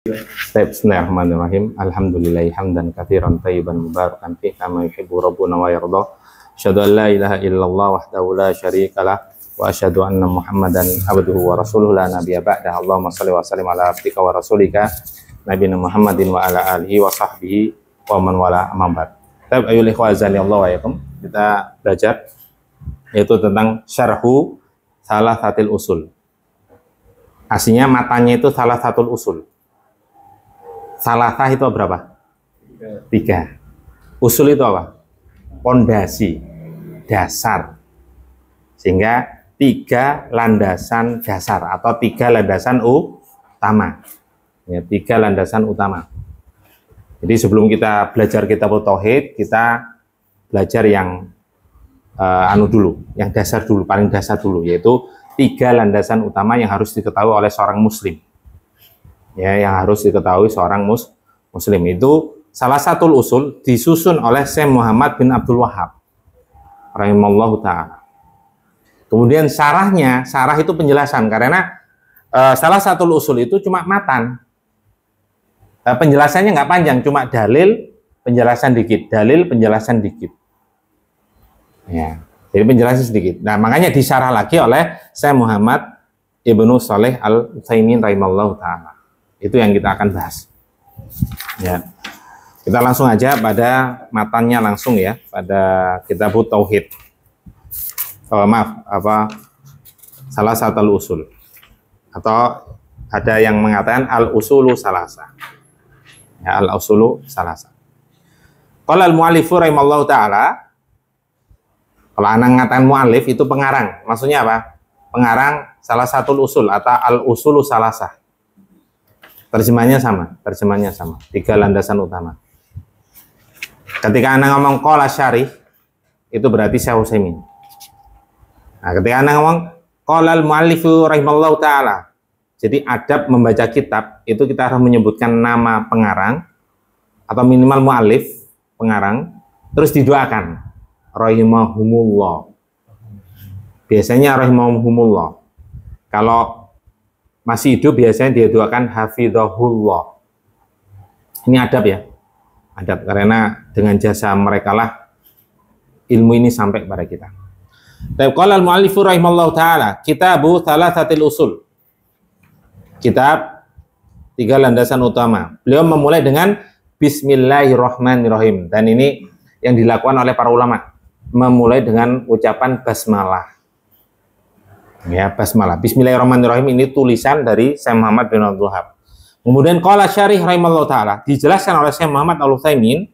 Bismillahirrahmanirrahim. Alhamdulillahi hamdan katsiran thayyiban mubarakan fihi kama yuhibbu rabbuna wa yarda. Asyhadu an la ilaha illallah wahdahu la syarikalah wa asyhadu anna Muhammadan abduhu wa rasuluhu la nabiyya ba'da. Allahumma shalli wa sallim ala abdika wa rasulika nabiyina Muhammadin wa ala alihi wa sahbihi wa man wala amma ba'd. Ayyuhal ikhwah azani Allah wa iyyakum. Kita belajar yaitu tentang syarhu salasatil usul. Aslinya matanya itu salasatul usul. Salasah itu berapa? 3. Usul itu apa? Pondasi, dasar. Sehingga 3 landasan dasar atau 3 landasan utama. Ya, 3 landasan utama. Jadi sebelum kita belajar kitab tauhid, kita belajar yang dulu, yang dasar dulu, paling dasar dulu, yaitu 3 landasan utama yang harus diketahui oleh seorang muslim. Ya, yang harus diketahui seorang muslim itu salah satu usul disusun oleh Syekh Muhammad bin Abdul Wahhab rahimallahu ta'ala. Kemudian sarah itu penjelasan, karena salah satu usul itu cuma matan, penjelasannya nggak panjang, cuma dalil penjelasan dikit, dalil penjelasan dikit ya, jadi penjelasan sedikit. Nah, makanya disarah lagi oleh Syekh Muhammad Ibnu Shalih Al-Utsaimin rahimallahu ta'ala. Itu yang kita akan bahas. Ya. Kita langsung aja pada matanya langsung ya, pada kitab tauhid. Salah satu usul. Atau ada yang mengatakan al-usulu salasa. Ya, al-usulu salasa. Qala al-mu'allifu rahimallahu ta'ala. Kalau anak ngatakan mu'allif itu pengarang. Maksudnya apa? Pengarang salah satu usul atau al-usulu salasa. Terjemahnya sama, 3 landasan utama. Ketika Anda ngomong qala syarih, itu berarti Syekh Utsaimin. Nah, ketika Anda ngomong qala al-mu'allifu rahimallahu ta'ala, jadi adab membaca kitab, itu kita harus menyebutkan nama pengarang, atau minimal mu'allif, pengarang, terus didoakan, rahimahumullah. Biasanya rahimahumullah. Kalau masih hidup biasanya dia doakan hafizahullah. Ini adab ya, adab, karena dengan jasa mereka lah ilmu ini sampai kepada kita. Qala al-mu'allifu rahimallahu ta'ala kitabu thalathatil usul, kitab 3 landasan utama. Beliau memulai dengan bismillahirrahmanirrahim, dan ini yang dilakukan oleh para ulama, memulai dengan ucapan basmalah. Ya, basmalah. Bismillahirrahmanirrahim ini tulisan dari Syekh Muhammad bin Abdul Wahhab. Kemudian qala syarih rahimallahu taala, dijelaskan oleh Syekh Muhammad Al-Utsaimin,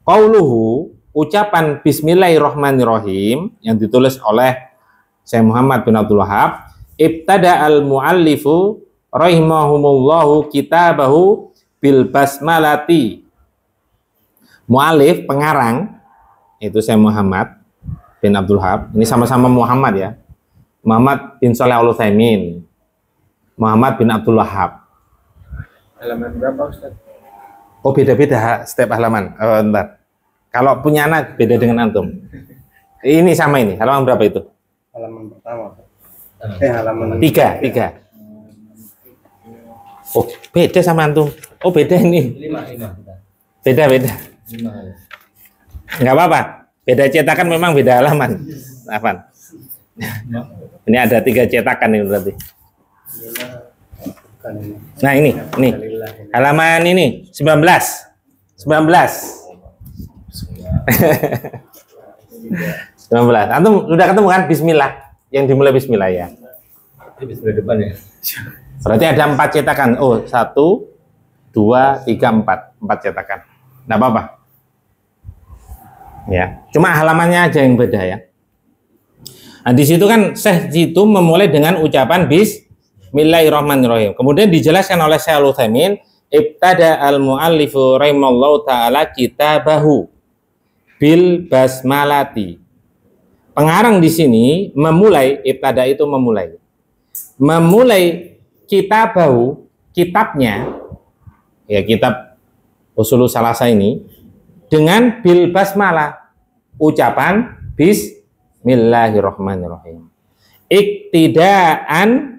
qauluhu, ucapan bismillahirrahmanirrahim yang ditulis oleh Syekh Muhammad bin Abdul Wahhab, ibtada al-muallifu rahimahumullahu kitabahu bil basmalati. Muallif, pengarang, itu Syekh Muhammad bin Abdul Wahhab. Ini sama-sama Muhammad ya. Muhammad bin Shalih Al-Utsaimin, Muhammad bin Abdul Wahhab. Halaman berapa, Ustaz? Oh, beda-beda setiap halaman. Oh, bentar. Kalau punya anak beda dengan antum. Ini sama ini. Halaman berapa itu? Halaman pertama. Halaman 3. Oh, beda sama antum. Oh, beda ini. 5. Beda. 5. Enggak apa-apa. Beda cetakan memang beda halaman. Apaan? Ini ada 3 cetakan ini berarti. Nah, ini halaman ini 19. 19. Antum sudah ketemu kan bismillah, yang dimulai bismillah ya. Ini bismillah depan ya. Berarti ada 4 cetakan. Oh, 1 2 3 4 cetakan. Enggak apa-apa. Ya, cuma halamannya aja yang beda ya. Nah, di situ kan Syekh itu memulai dengan ucapan bismillahirrahmanirrahim. Kemudian dijelaskan oleh Syekh Al-Utsaimin, ibtada al-muallifu rahimallahu ta'ala kitabahu bil basmalati. Pengarang di sini memulai, ibtada itu memulai. Memulai kitabahu, kitabnya, ya kitab Ushulus Salasa ini, dengan bil basmalah, ucapan Bismillahirrahmanirrahim. Iktidaan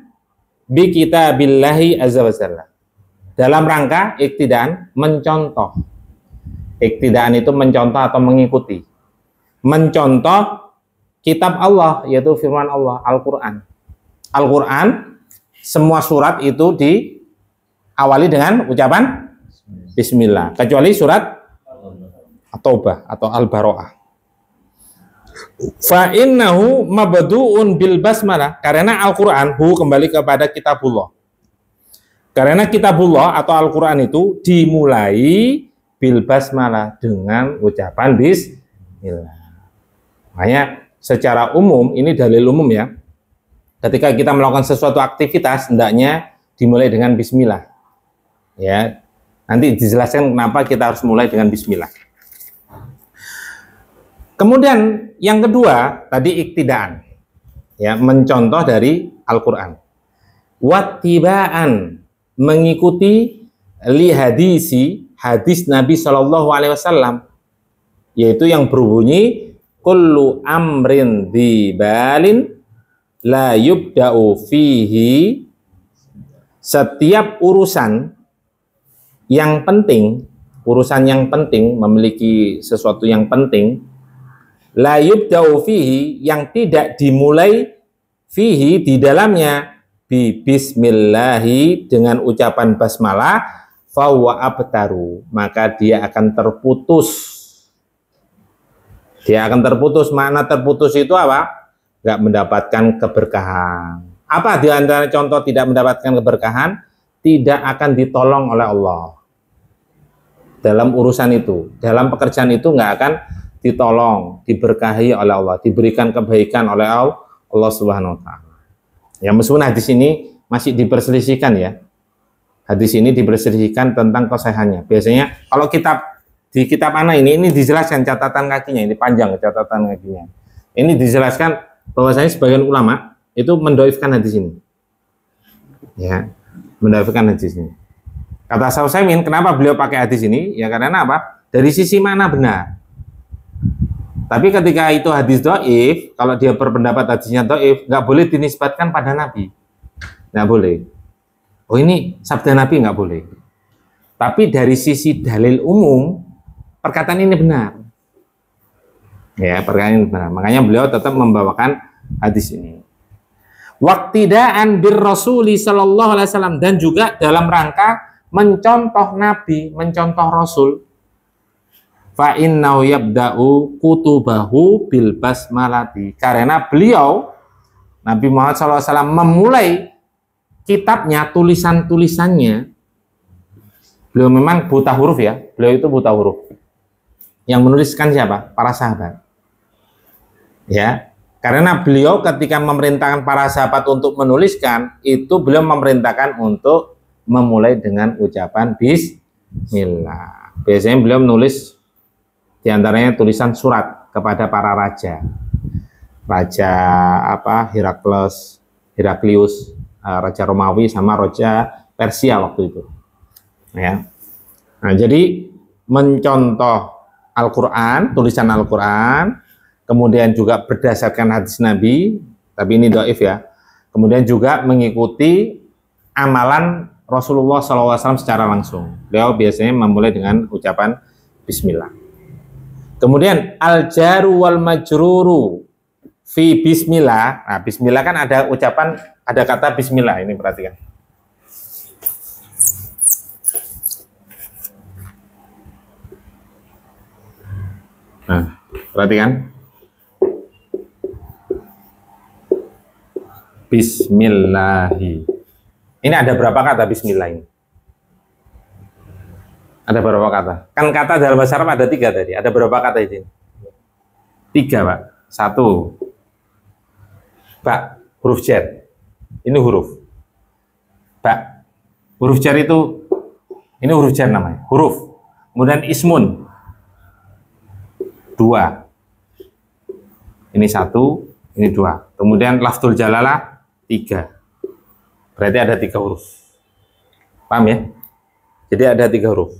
bi kitabillahi azza wa jalla. dalam rangka iktidaan, mencontoh. Iktidaan itu mencontoh atau mengikuti. Mencontoh kitab Allah, yaitu firman Allah, Al-Quran. Al-Quran, semua surat itu diawali dengan ucapan Bismillah, kecuali surat At-Taubah atau Al-Baro'ah. Fa innahu mabdu'un bil basmalah, karena Al-Quran kembali kepada kitabullah. Karena kitabullah atau Al-Quran itu dimulai bil basmalah, dengan ucapan Bismillah. Makanya secara umum, ini dalil umum ya, ketika kita melakukan sesuatu aktivitas hendaknya dimulai dengan Bismillah. Ya, nanti dijelaskan kenapa kita harus mulai dengan Bismillah. Kemudian yang kedua tadi iktidaan, ya, mencontoh dari Al-Quran. Wattibaan, mengikuti li hadisi, hadis Nabi Shallallahu Alaihi Wasallam, yaitu yang berbunyi kullu amrin dibalin la yubda'u fihi, setiap urusan yang penting, memiliki sesuatu yang penting, la yubda'u fihi, yang tidak dimulai fihi, di dalamnya, bi bismillahi, dengan ucapan basmalah, fahuwa abtaru, maka dia akan terputus. Dia akan terputus. Makna terputus itu apa? Nggak mendapatkan keberkahan. Apa di antara contoh tidak mendapatkan keberkahan? Tidak akan ditolong oleh Allah dalam urusan itu, dalam pekerjaan itu nggak akan ditolong, diberkahi oleh Allah, diberikan kebaikan oleh Allah Subhanahu wa Ta'ala. Ya, meskipun hadis ini masih diperselisihkan ya. Hadis ini diperselisihkan tentang kesahihannya. Biasanya kalau di kitab anak ini dijelaskan catatan kakinya, ini panjang catatan kakinya. Ini dijelaskan bahwasanya sebagian ulama itu mendoifkan hadis ini. Ya, mendoifkan hadis ini. Kata Syekh Utsaimin, kenapa beliau pakai hadis ini? Ya karena apa? Dari sisi mana benar. Tapi ketika itu hadis dhaif, kalau dia berpendapat hadisnya dhaif, nggak boleh dinisbatkan pada Nabi. Nggak boleh. Oh, ini sabda Nabi, nggak boleh. Tapi dari sisi dalil umum, perkataan ini benar. Ya, perkataan ini benar. Makanya beliau tetap membawakan hadis ini. Waqtidaan bir Rasuli sallallahu alaihi wasallam, dan juga dalam rangka mencontoh Nabi, mencontoh Rasul. Fa innahu yabda'u kutubahu bil basmalati, karena beliau Nabi Muhammad SAW memulai kitabnya, tulisannya. Beliau memang buta huruf ya, beliau itu buta huruf. Yang menuliskan siapa? Para sahabat. Ya, karena beliau ketika memerintahkan para sahabat untuk menuliskan, itu beliau memerintahkan untuk memulai dengan ucapan Bismillah. Biasanya beliau menulis diantaranya tulisan surat kepada para raja, Heraklius, raja Romawi sama raja Persia waktu itu. Ya. Nah, jadi mencontoh Al-Quran, tulisan Al-Quran, kemudian juga berdasarkan hadis Nabi, tapi ini dhaif ya. Kemudian juga mengikuti amalan Rasulullah SAW secara langsung. Beliau biasanya memulai dengan ucapan Bismillah. Kemudian al-jaru wal majruru fi bismillah. Nah, bismillah kan ada ucapan, ada kata bismillah, ini perhatikan. Nah, perhatikan. Bismillahi. Ini ada berapa kata bismillah ini? Ada berapa kata? Kan kata dalam bahasa Arab ada 3 tadi. Ada berapa kata ini? 3, Pak. 1. Pak, huruf jar. Ini huruf. Pak, huruf jar itu, ini huruf jar namanya. Huruf. Kemudian ismun. 2. Ini 1, ini 2. Kemudian lafzul jalalah 3. Berarti ada 3 huruf. Paham ya? Jadi ada 3 huruf.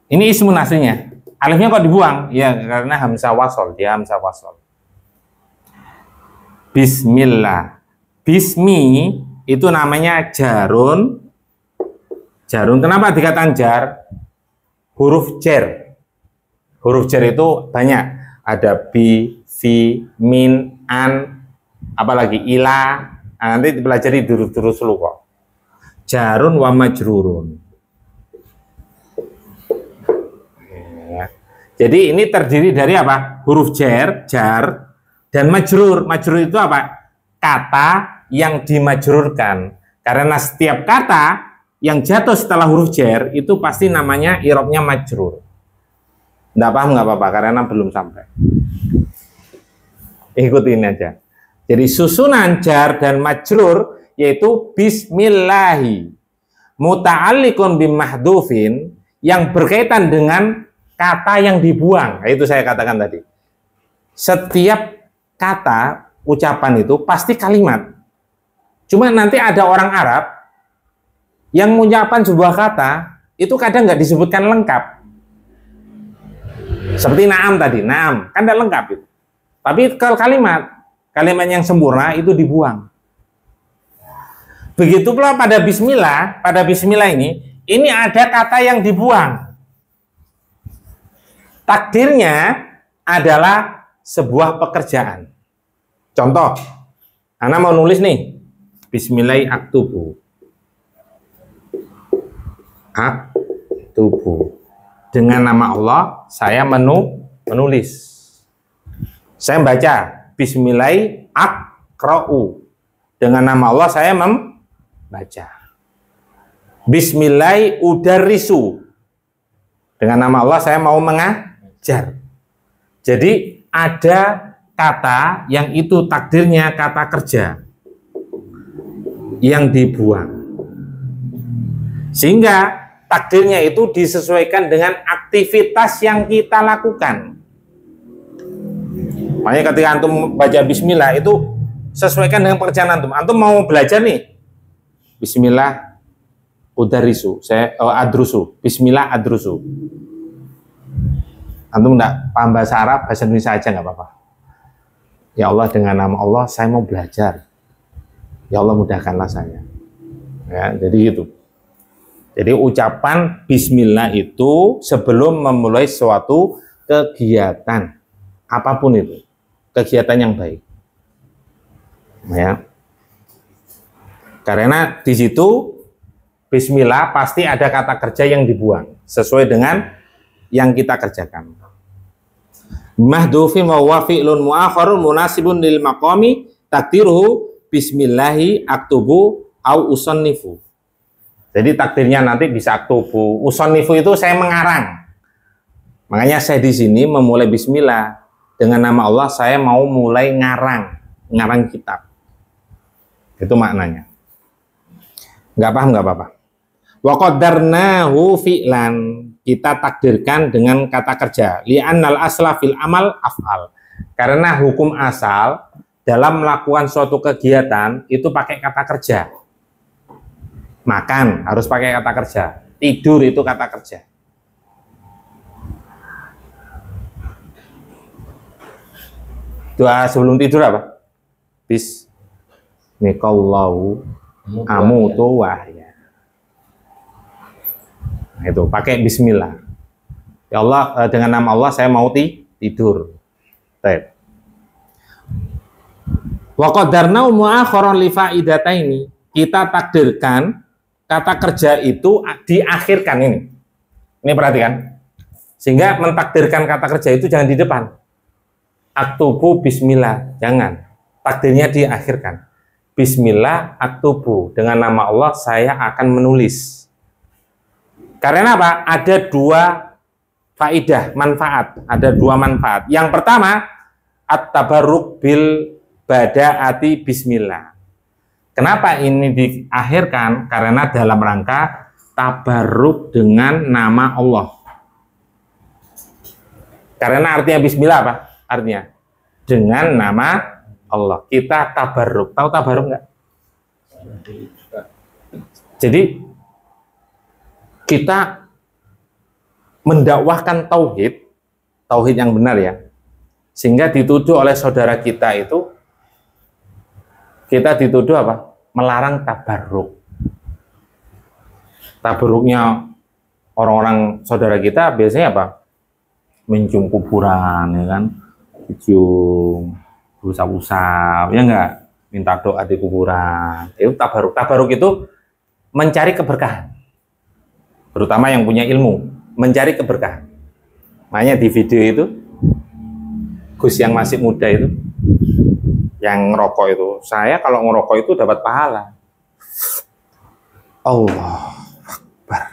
Ini ismun aslinya. Alifnya kok dibuang? Ya, karena hamzah wasol. Dia hamzah wasol. Bismillah. Bismi itu namanya jarun Jarun. Kenapa dikatakan jar? Huruf jar. Huruf jar itu banyak. Ada bi, fi, min, an, apalagi ila. Nah, nanti dipelajari dulu kok. Jarun wa majrurun. Ya. Jadi ini terdiri dari apa? Huruf jar, dan majrur. Majrur itu apa? Kata yang dimajrurkan. Karena setiap kata yang jatuh setelah huruf jar itu pasti namanya i'rabnya majrur. Nggak paham nggak apa-apa karena belum sampai. Ikutin aja. Jadi susunan jar dan majrur yaitu bismillahi muta'alliqun bimahdhufin yang berkaitan dengan kata yang dibuang. Itu saya katakan tadi. Setiap kata ucapan itu pasti kalimat. Cuma nanti ada orang Arab yang mengucapkan sebuah kata itu kadang nggak disebutkan lengkap. Seperti na'am tadi, na'am kan tidak lengkap itu. Tapi kalau kalimat yang sempurna itu dibuang. Begitu pula pada bismillah ini ada kata yang dibuang. Takdirnya adalah sebuah pekerjaan. Contoh, Ana mau nulis nih, bismillah aktubu. Aktubu. Dengan nama Allah, saya menulis. Saya baca, bismillah akra'u. Dengan nama Allah, saya membaca. Bismillah udarrisu. Dengan nama Allah, saya mau mengajar. Jadi, ada kata yang itu takdirnya kata kerja yang dibuang. Sehingga takdirnya itu disesuaikan dengan aktivitas yang kita lakukan. Makanya ketika antum baca bismillah itu sesuaikan dengan pekerjaan antum. Antum mau belajar nih. Bismillah udarisu, saya adrusu. Bismillah adrusu. Antum enggak paham bahasa Arab, bahasa Indonesia aja nggak apa-apa. Ya Allah, dengan nama Allah saya mau belajar. Ya Allah, mudahkanlah saya. Ya, jadi gitu. Jadi ucapan bismillah itu sebelum memulai suatu kegiatan apapun itu, kegiatan yang baik. Ya. Karena di situ bismillah pasti ada kata kerja yang dibuang sesuai dengan yang kita kerjakan. Mahdhufin wa huwa fi'lun mu'akhkharun munasibun lil maqami takdiruhu bismillahi aktubu au usannifu. Jadi takdirnya nanti bisa aktubu. Usannifu itu saya mengarang. Makanya saya di sini memulai bismillah dengan nama Allah, saya mau mulai ngarang kitab. Itu maknanya. Nggak paham nggak apa-apa. Wa qaddarnahu fi'lan, kita takdirkan dengan kata kerja. Li'annal asla fil amal af'al. Karena hukum asal dalam melakukan suatu kegiatan itu pakai kata kerja. Makan harus pakai kata kerja. Tidur itu kata kerja. Doa sebelum tidur apa? Bismillahu amutu wahya. Nah, itu pakai bismillah. Ya Allah, dengan nama Allah saya mau tidur. Baik. Wa qadarna mu'akharan li faidataini. Kita takdirkan kata kerja itu diakhirkan ini. Ini perhatikan. Sehingga mentakdirkan kata kerja itu jangan di depan. Aktubu bismillah, jangan. Takdirnya diakhirkan. Bismillah aktubu, dengan nama Allah saya akan menulis. Karena apa? Ada dua faidah, manfaat. Ada dua manfaat. Yang pertama, at-tabarruk bil badaati bismillah. Kenapa ini diakhirkan? Karena dalam rangka tabarruk dengan nama Allah. Karena artinya bismillah apa? Artinya dengan nama Allah. Kita tabarruk. Tahu tabarruk enggak? Jadi kita mendakwahkan tauhid yang benar ya, sehingga dituduh oleh saudara kita itu, kita dituduh apa? Melarang tabarruk. Tabaruknya orang-orang saudara kita biasanya apa? Mencium kuburan, ya kan? Cium, usap-usap, ya enggak? Minta doa di kuburan. Itu tabaruk. Tabaruk itu mencari keberkahan. Terutama yang punya ilmu, mencari keberkahan. Makanya di video itu, Gus yang masih muda itu, yang ngerokok itu, saya kalau ngerokok itu dapat pahala. Allah Akbar.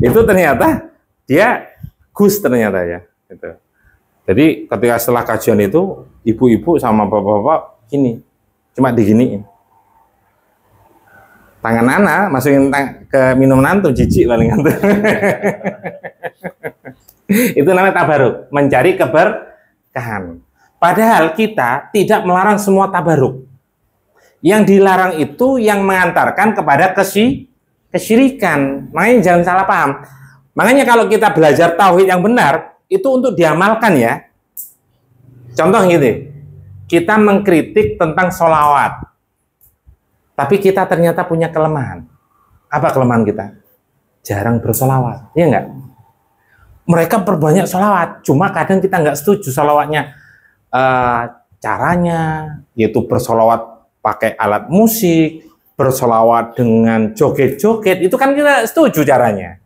Itu ternyata dia Gus ternyata ya. Gitu. Jadi ketika setelah kajian itu, ibu-ibu sama bapak-bapak gini, cuma diginiin. Tangan anak masukin ke minuman tuh jijik paling tuh. Itu namanya tabaruk, mencari keberkahan. Padahal kita tidak melarang semua tabaruk. Yang dilarang itu yang mengantarkan kepada kesyirikan. Makanya jangan salah paham. Makanya kalau kita belajar tauhid yang benar, itu untuk diamalkan ya. Contoh gitu, kita mengkritik tentang sholawat. Tapi kita ternyata punya kelemahan. Apa kelemahan kita? Jarang bersolawat, ya enggak? Mereka perbanyak solawat, cuma kadang kita nggak setuju solawatnya. Caranya, yaitu bersolawat pakai alat musik, bersolawat dengan joget-joget, itu kan kita setuju caranya.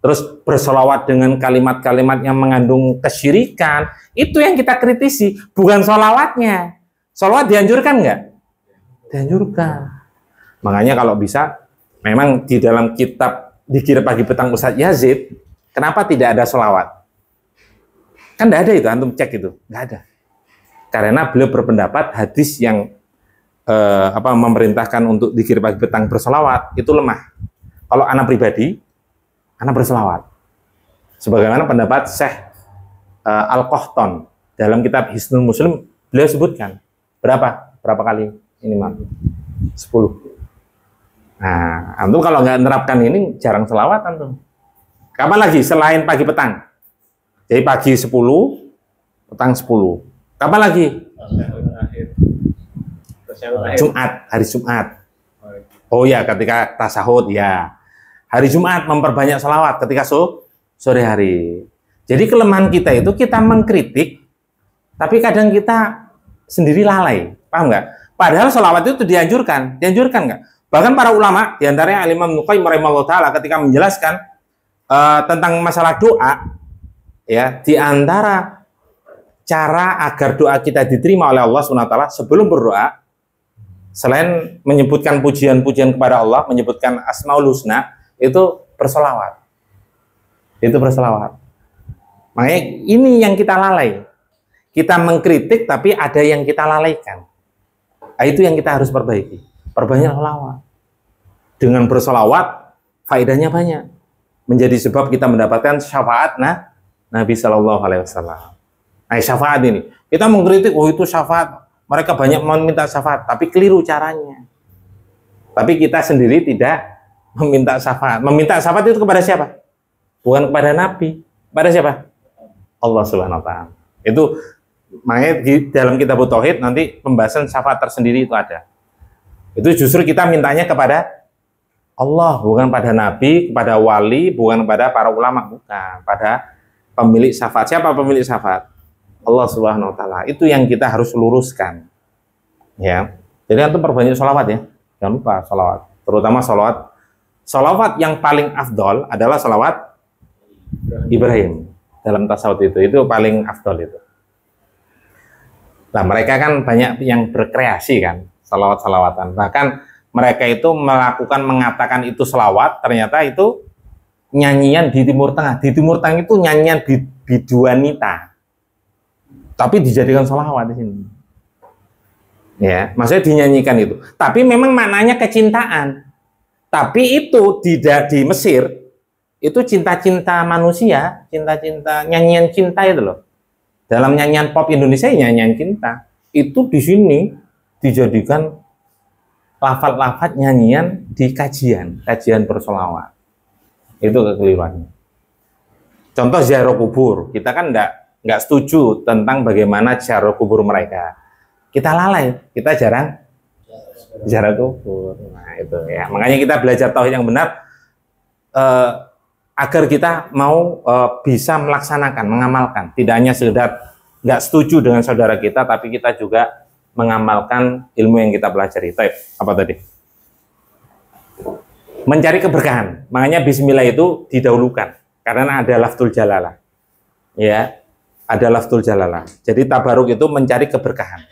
Terus bersolawat dengan kalimat-kalimat yang mengandung kesyirikan, itu yang kita kritisi, bukan solawatnya. Solawat dianjurkan nggak? Dianjurkan. Makanya kalau bisa, memang di dalam kitab Dzikir Pagi Petang Ustadz Yazid, kenapa tidak ada solawat? Kan tidak ada itu, antum cek itu, nggak ada. Karena beliau berpendapat hadis yang memerintahkan untuk dzikir pagi petang bersolawat itu lemah. Kalau anak pribadi, anak bersolawat. Sebagaimana pendapat Syekh Al-Qahtan dalam kitab Hisnul Muslim, beliau sebutkan berapa kali ini mah 10. Nah, antum kalau nggak menerapkan ini jarang selawat antum. Kapan lagi selain pagi petang? Jadi pagi 10, petang 10. Kapan lagi? Jumat, hari Jumat. Oh ya, ketika tasahud ya. Hari Jumat memperbanyak selawat ketika sore hari. Jadi kelemahan kita itu kita mengkritik, tapi kadang kita sendiri lalai, paham nggak? Padahal selawat itu dianjurkan nggak? Bahkan para ulama, diantaranya Al-Imam Ibnu Qayyim rahimahullah taala ketika menjelaskan tentang masalah doa, ya, diantara cara agar doa kita diterima oleh Allah SWT sebelum berdoa, selain menyebutkan pujian-pujian kepada Allah, menyebutkan Asmaul Husna, itu bersolawat. Itu bersolawat. Makanya ini yang kita lalai. Kita mengkritik tapi ada yang kita lalaikan. Nah, itu yang kita harus perbaiki. Perbanyak solawat. Dengan bersolawat, faedahnya banyak. Menjadi sebab kita mendapatkan syafaat Nabi Shallallahu Alaihi Wasallam. Nah, syafaat ini. Kita mengkritik, oh itu syafaat. Mereka banyak meminta syafaat, tapi keliru caranya. Tapi kita sendiri tidak meminta syafaat. Meminta syafaat itu kepada siapa? Bukan kepada Nabi. Kepada siapa? Allah Subhanahu Wa Taala. Itu makanya di dalam kitab Tauhid nanti pembahasan syafaat tersendiri itu ada. Itu justru kita mintanya kepada Allah, bukan pada Nabi, kepada wali, bukan kepada para ulama, bukan. Pada pemilik syafaat. Siapa pemilik syafaat? Allah Subhanahu Wa Taala. Itu yang kita harus luruskan. Ya. Jadi antum perbanyak sholawat ya. Jangan lupa sholawat. Terutama sholawat. Sholawat yang paling afdol adalah sholawat Ibrahim. Dalam tasawuf itu paling afdol itu. Nah, mereka kan banyak yang berkreasi kan, salawat-salawatan. Bahkan mereka itu mengatakan itu selawat, ternyata itu nyanyian di Timur Tengah. Di Timur Tengah itu nyanyian biduanita. Tapi dijadikan selawat di sini. Ya, maksudnya dinyanyikan itu. Tapi memang maknanya kecintaan. Tapi itu tidak di Mesir. Itu cinta-cinta manusia, cinta-cinta, nyanyian cinta itu loh. Dalam nyanyian pop Indonesia, nyanyian cinta. Itu di sini dijadikan lafaz-lafaz nyanyian di kajian bersolawat. Itu kekeliruannya. Contoh ziarah kubur, kita kan nggak setuju tentang bagaimana ziarah kubur mereka. Kita lalai, kita jarang Ziarah kubur. Nah, itu ya. Makanya kita belajar tauhid yang benar agar kita mau bisa melaksanakan, mengamalkan. Tidak hanya sekedar nggak setuju dengan saudara kita, tapi kita juga mengamalkan ilmu yang kita pelajari. Taib, apa tadi? Mencari keberkahan. Makanya bismillah itu didahulukan karena ada lafzul jalalah. Ya, ada lafzul jalalah. Jadi tabaruk itu mencari keberkahan.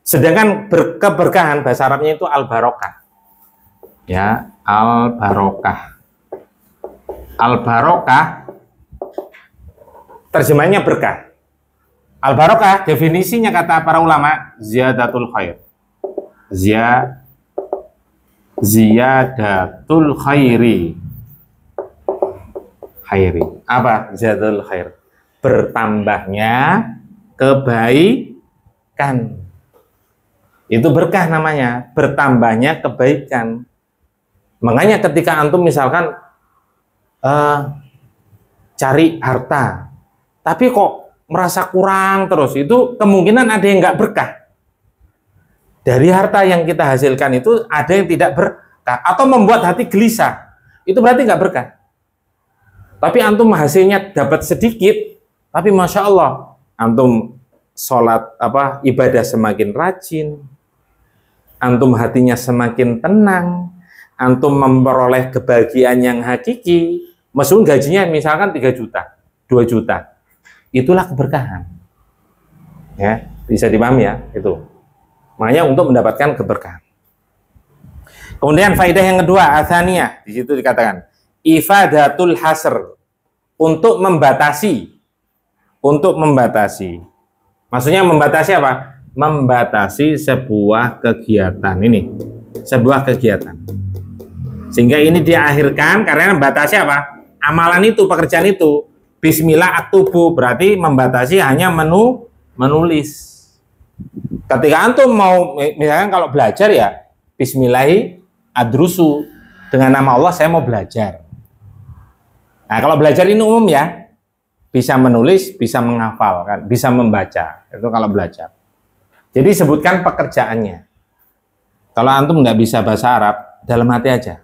Sedangkan keberkahan bahasa Arabnya itu al-barokah. Ya, al-barokah. Al-barokah terjemahnya berkah. Al-barokah definisinya kata para ulama ziyadatul khair. Ziyadatul khairi. Apa ziyadatul khair? Bertambahnya kebaikan. Itu berkah namanya, bertambahnya kebaikan. Makanya ketika antum misalkan cari harta, tapi kok merasa kurang terus, itu kemungkinan ada yang nggak berkah. Dari harta yang kita hasilkan itu ada yang tidak berkah atau membuat hati gelisah, itu berarti nggak berkah. Tapi antum hasilnya dapat sedikit, tapi masya Allah, antum sholat ibadah semakin rajin, antum hatinya semakin tenang, antum memperoleh kebahagiaan yang hakiki, meskipun gajinya misalkan 3 juta, 2 juta, itulah keberkahan. Ya, bisa dipahami ya, itu. Makanya untuk mendapatkan keberkahan. Kemudian faedah yang kedua, atsaniyah, di situ dikatakan ifadatul hasr, untuk membatasi. Maksudnya membatasi apa? Membatasi sebuah kegiatan ini, sebuah kegiatan. Sehingga ini diakhirkan karena membatasi apa? Amalan itu, pekerjaan itu. Bismillah aktubu, berarti membatasi hanya menulis. Ketika antum mau, misalkan kalau belajar ya, bismillahi adrusu, dengan nama Allah saya mau belajar. Nah, kalau belajar ini umum ya, bisa menulis, bisa menghafal, kan, bisa membaca. Itu kalau belajar. Jadi sebutkan pekerjaannya. Kalau antum nggak bisa bahasa Arab, dalam hati aja.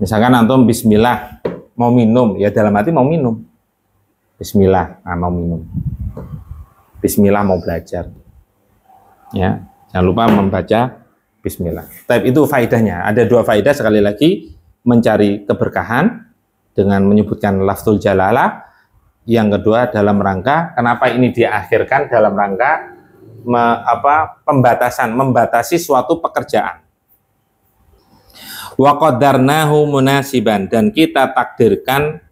Misalkan antum bismillah mau minum, ya dalam hati mau minum. Bismillah, mau minum. Bismillah mau belajar. Ya, jangan lupa membaca bismillah. Tapi itu faedahnya. Ada 2 faedah, sekali lagi mencari keberkahan dengan menyebutkan lafzul jalalah. Yang kedua dalam rangka, kenapa ini diakhirkan dalam rangka pembatasan, membatasi suatu pekerjaan. Wa qadarnahu munasiban, dan kita takdirkan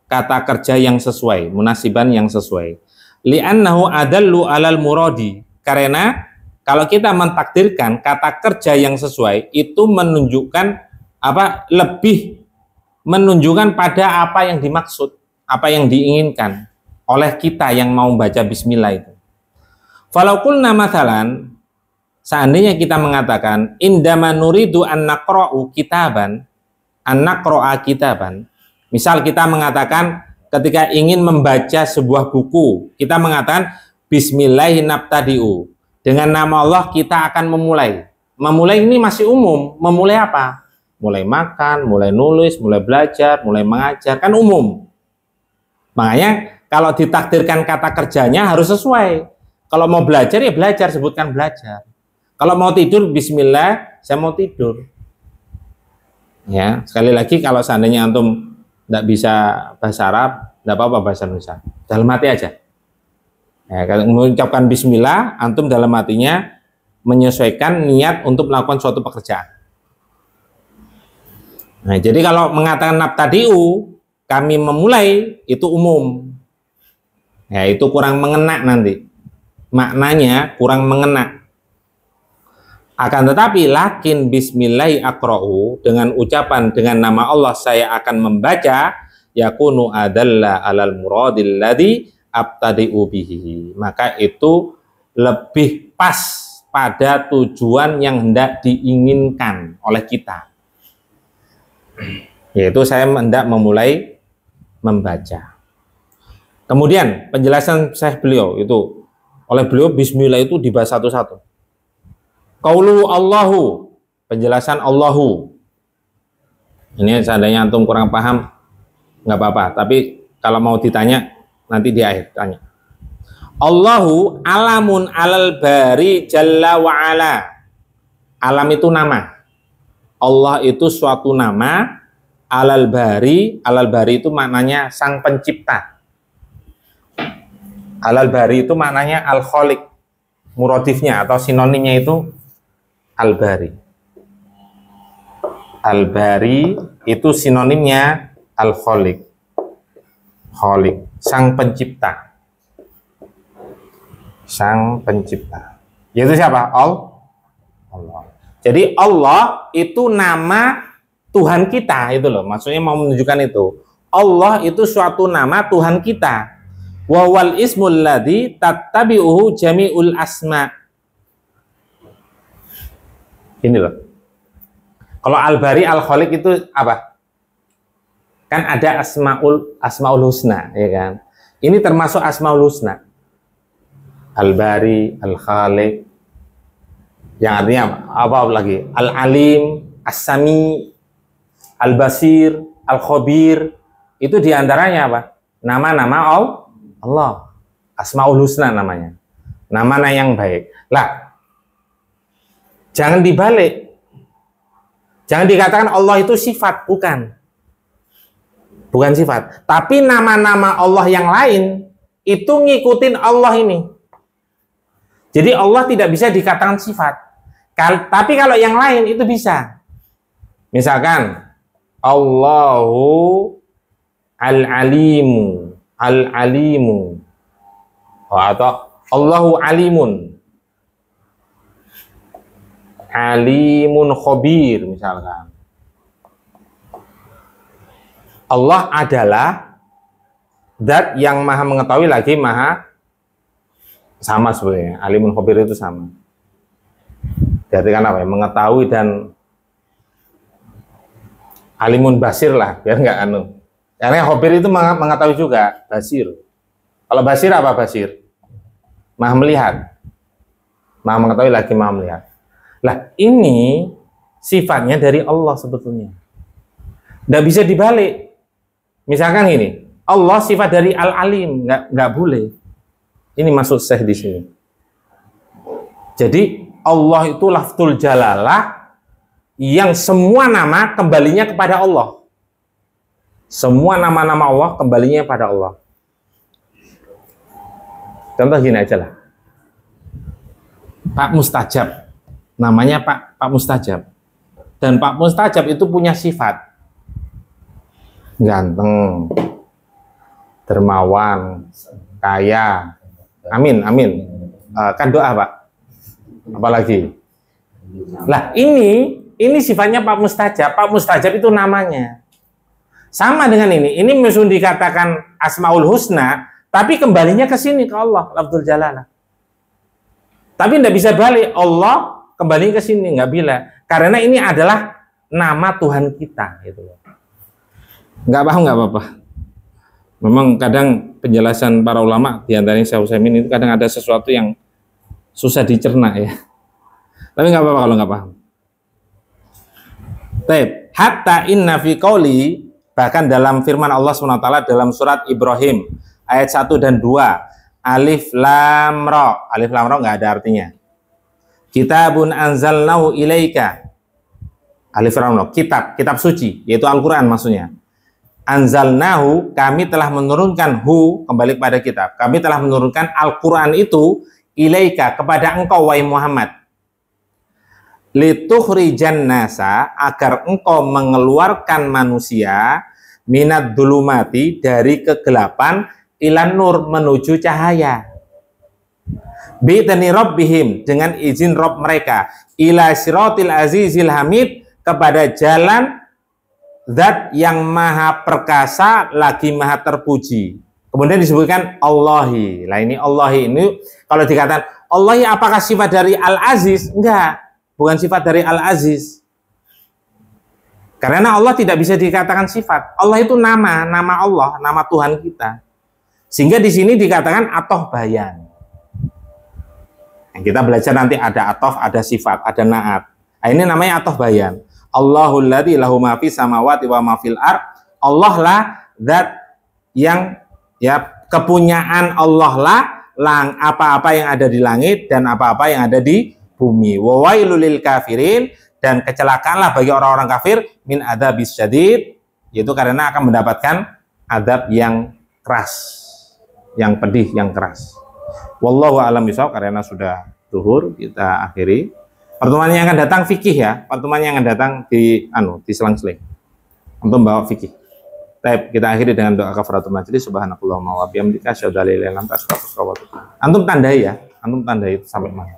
kata kerja yang sesuai, munasiban yang sesuai. Li'annahu adallu alal muradi, karena kalau kita mentakdirkan kata kerja yang sesuai itu menunjukkan lebih menunjukkan pada apa yang dimaksud, apa yang diinginkan oleh kita yang mau baca bismillah itu. Falau qulna mathalan, seandainya kita mengatakan indama nuridu an naqra'u kitaban, misal kita mengatakan ketika ingin membaca sebuah buku, kita mengatakan bismillahi nabtadi'u, dengan nama Allah kita akan memulai. Memulai ini masih umum. Memulai apa? Mulai makan, mulai nulis, mulai belajar, mulai mengajar, kan umum. Makanya kalau ditakdirkan kata kerjanya harus sesuai. Kalau mau belajar ya belajar, sebutkan belajar. Kalau mau tidur, bismillah, saya mau tidur. Ya, sekali lagi kalau seandainya antum tidak bisa bahasa Arab, tidak apa-apa bahasa Indonesia. Dalam hati aja. Ya, kalau mengucapkan bismillah, antum dalam hatinya menyesuaikan niat untuk melakukan suatu pekerjaan. Nah, jadi kalau mengatakan nabtadi'u, kami memulai, itu umum. Ya, itu kurang mengena nanti. Maknanya kurang mengena. Akan tetapi, lakin bismillahi aqra'u, dengan ucapan dengan nama Allah saya akan membaca, yakunu adalla alal muradil ladzi abtadi'u bihi, maka itu lebih pas pada tujuan yang hendak diinginkan oleh kita, yaitu saya hendak memulai membaca. Kemudian penjelasan Syekh beliau itu, oleh beliau bismillah itu dibahas satu-satu. Qaulu Allahu, penjelasan Allahu. Ini seandainya antum kurang paham, nggak apa-apa. Tapi kalau mau ditanya, nanti di akhir tanya. Allahu alamun alal bari jalla wa ala. Alam itu nama. Allah itu suatu nama. Alal bari itu maknanya sang pencipta. Alal bari itu maknanya al-khaliq. Muradifnya atau sinonimnya itu al-bari. Al-bari itu sinonimnya al-khaliq. Khaliq, sang pencipta. Sang pencipta. Yaitu siapa? Allah. Jadi Allah itu nama Tuhan kita, itu loh. Maksudnya mau menunjukkan itu. Allah itu suatu nama Tuhan kita. Wa wal ismul ladzi tattabi'uhu jami'ul asma. Ini loh. Kalau al-bari al-khaliq itu apa? Kan ada asmaul husna, ya kan? Ini termasuk asmaul husna. Al-bari, al-khaliq. Yang artinya apa lagi? Al-alim, as-sami, al-basir, al-khabir. Itu diantaranya apa? Nama-nama Allah. Asmaul husna namanya. Nama yang baik. Lah, jangan dibalik. Jangan dikatakan Allah itu sifat, bukan. Bukan sifat. Tapi nama-nama Allah yang lain itu ngikutin Allah ini. Jadi Allah tidak bisa dikatakan sifat. Tapi kalau yang lain itu bisa. Misalkan Allahu al-alimu, al-alimu. Atau Allahu alimun. Alimun khabir misalkan. Allah adalah zat yang maha mengetahui lagi maha sama sebenarnya. Alimun khabir itu sama. Diartikan apa ya? Mengetahui dan alimun basir lah, biar nggak anu. Karena khabir itu mengetahui juga, basir. Kalau basir apa basir? Maha melihat. Maha mengetahui lagi maha melihat. Lah ini sifatnya dari Allah sebetulnya. Nggak bisa dibalik. Misalkan ini, Allah sifat dari al-alim, nggak boleh. Ini maksud saya di sini. Jadi Allah itu lafzul jalalah yang semua nama kembalinya kepada Allah. Semua nama-nama Allah kembalinya pada Allah. Contoh gini aja lah. Pak Mustajab. Namanya Pak Mustajab. Dan Pak Mustajab itu punya sifat. Ganteng, dermawan, kaya. Amin, amin. Kan doa, Pak. Apalagi? Lah, ini sifatnya Pak Mustajab. Pak Mustajab itu namanya. Sama dengan ini. Ini mesti dikatakan Asmaul Husna, tapi kembalinya ke sini ke Allah, lafzul jalalah. Tapi tidak bisa balik. Allah kembali ke sini, nggak bila. Karena ini adalah nama Tuhan kita, gitu. Nggak paham nggak apa-apa. Memang kadang penjelasan para ulama diantaranya Syekh Utsaimin itu kadang ada sesuatu yang susah dicerna ya. Tapi nggak apa-apa kalau nggak paham. Taib. Hatta inna fi qauli, bahkan dalam firman Allah SWT dalam surat Ibrahim ayat 1 dan 2, alif lam ra. Alif lam ra nggak ada artinya. Kitabun anzalnahu ilaika. Alif lam ra, kitab suci, yaitu Al-Qur'an maksudnya. Anzalnahu, kami telah menurunkan kembali kepada kitab. Kami telah menurunkan Al-Qur'an itu ilaika, kepada engkau wahai Muhammad. Litukhrijan nasa, agar engkau mengeluarkan manusia minad dulumati, dari kegelapan, ilan nur, menuju cahaya. Bi'tani rabbihim, dengan izin Rabb mereka, ila siratil azizil hamid, kepada jalan zat yang maha perkasa lagi maha terpuji. Kemudian disebutkan Allahi. Lah ini Allahi ini kalau dikatakan Allahi apakah sifat dari Al-Aziz? Enggak, bukan sifat dari Al-Aziz. Karena Allah tidak bisa dikatakan sifat. Allah itu nama Allah, nama Tuhan kita. Sehingga di sini dikatakan atoh bayan. Yang kita belajar nanti ada atof, ada sifat, ada naat. Nah, ini namanya atof bayan. Allahul ladzi lahu ma fis samawati wa ma fil ard. Allah lah zat yang ya kepunyaan Allah lah apa-apa yang ada di langit dan apa-apa yang ada di bumi. Wa wailul lil kafirin, dan kecelakaanlah bagi orang-orang kafir min adzabis syadid, yaitu karena akan mendapatkan azab yang keras, yang pedih, yang keras. Wallahu a'lam bishawab. Karena sudah zuhur, kita akhiri. Pertemuan yang akan datang fikih ya. Pertemuan yang akan datang di selang-seling. Untuk membawa fikih. Baik, kita akhiri dengan doa kafaratul majelis. Subhanakallahumma wa bihamdika asyhadu an la ilaha illa anta astaghfiruka wa atubu ilaik. Antum tandai ya. Antum tandai sampai mana?